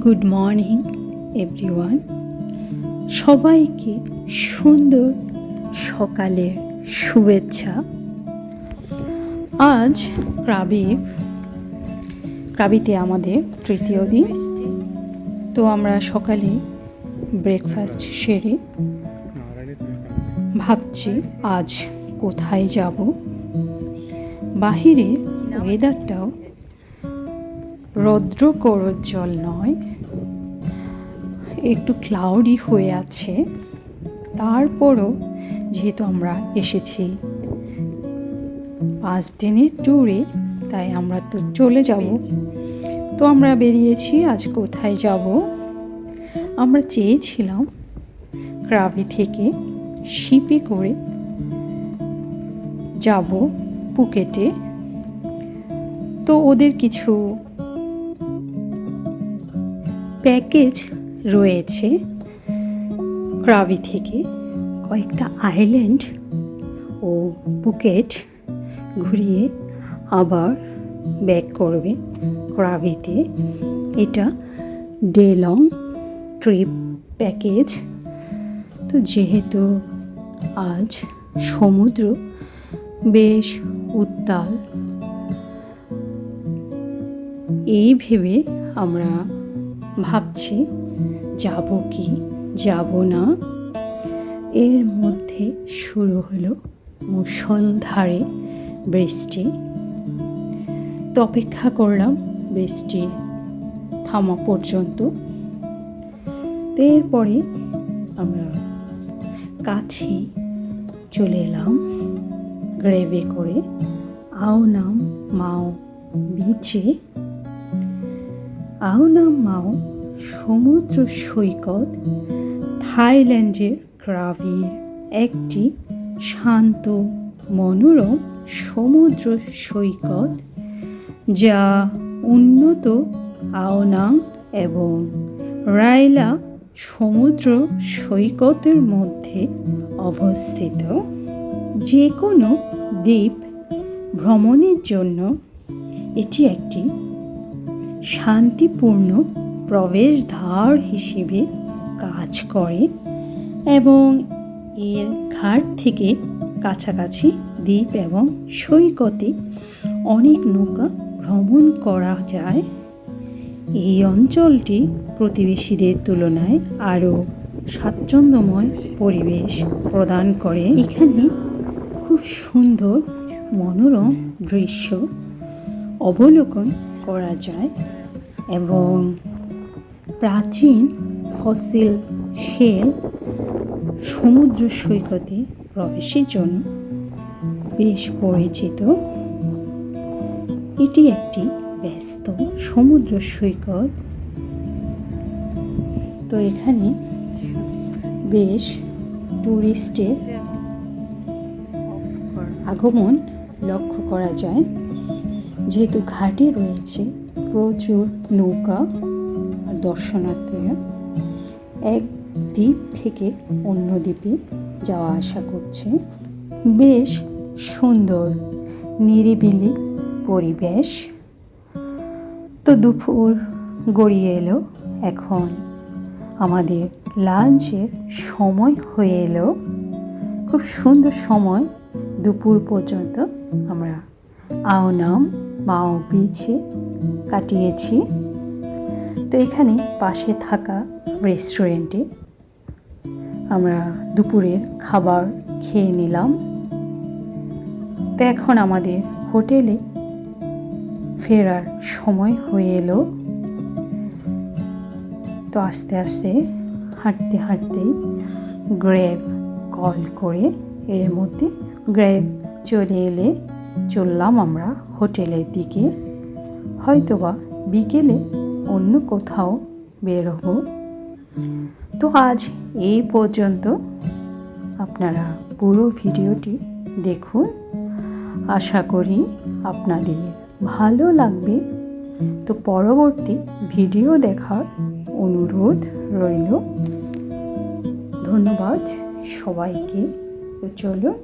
Good morning everyone, সবাইকে সুন্দর সকালের শুভেচ্ছা। আজ ক্রাবিতে আমাদের তৃতীয় দিন। তো আমরা সকালে ব্রেকফাস্ট সেরে ভাবছি আজ কোথায় যাব। বাহিরে ওয়েদারটাও রৌদ্র করজ্জ্বল নয়, একটু ক্লাউডি হয়ে আছে। তারপরও যেহেতু আমরা এসেছি 5 দিনের ট্যুরে, তাই আমরা তো চলে যাব। তো আমরা বেরিয়েছি আজ কোথায় যাব। আমরা চেয়েছিলাম ক্রাবি থেকে শিপে করে যাব পুকেটে। তো ওদের কিছু প্যাকেজ রয়েছে ক্রাবি থেকে, কয়েকটা আইল্যান্ড ও পুকেট ঘুরিয়ে আবার ব্যাক করবে ক্রাবিতে। এটা ডে লং ট্রিপ প্যাকেজ। তো যেহেতু আজ সমুদ্র বেশ উত্তাল, এই ভেবে আমরা ভাবছি যাব কি যাব না। এর মধ্যে শুরু হলো মুষলধারে বৃষ্টি। তো অপেক্ষা করলাম বৃষ্টি থামা পর্যন্ত। তো এরপরে আমরা কাছে চলে এলাম গ্রেভে করে আওনাম মাও বিচে। আওনাম মাও সমুদ্র সৈকত থাইল্যান্ডের ক্রাবির একটি শান্ত মনোরম সমুদ্র সৈকত, যা উন্নত আওনাম এবং রাইলা সমুদ্র সৈকতের মধ্যে অবস্থিত। যে কোনো দ্বীপ ভ্রমণের জন্য এটি একটি শান্তিপূর্ণ প্রবেশদ্বার হিসেবে কাজ করে এবং এর ঘাট থেকে কাছাকাছি দ্বীপ এবং সৈকতে অনেক নৌকা ভ্রমণ করা যায়। এই অঞ্চলটি প্রতিবেশীদের তুলনায় আরও স্বাচ্ছন্দ্যময় পরিবেশ প্রদান করে। এখানে খুব সুন্দর মনোরম দৃশ্য অবলোকন করা যায় এবং প্রাচীন ফসিল শেল সমুদ্র সৈকতে প্রবেশের জন্য বেশ পরিচিত। এটি একটি ব্যস্ত সমুদ্র সৈকত। তো এখানে বেশ টুরিস্টের আগমন লক্ষ্য করা যায়, যেহেতু ঘাটে রয়েছে প্রচুর নৌকা আর দর্শনার্থীরা এক দ্বীপ থেকে অন্য দ্বীপে যাওয়া আসা করছে। বেশ সুন্দর নিরিবিলি পরিবেশ। তো দুপুর গড়িয়ে এলো, এখন আমাদের লাঞ্চের সময় হয়ে এলো। খুব সুন্দর সময় দুপুর পর্যন্ত আমরা আওনাম মাও বিচে কাটিয়েছি। তো এখানে পাশে থাকা রেস্টুরেন্টে আমরা দুপুরের খাবার খেয়ে নিলাম। তো এখন আমাদের হোটেলে ফেরার সময় হয়ে এলো। তো আস্তে আস্তে হাঁটতে হাঁটতেই গ্রেভ কল করে, এর মধ্যে গ্রেভ চলে এলে চললাম আমরা হোটেলের দিকে। হয়তোবা বিকেলে অন্য কোথাও বের হব। তো আজ এই পর্যন্ত। আপনারা পুরো ভিডিওটি দেখুন, আশা করি আপনাদের ভালো লাগবে। তো পরবর্তী ভিডিও দেখার অনুরোধ রইল। ধন্যবাদ সবাইকে। তো চলুন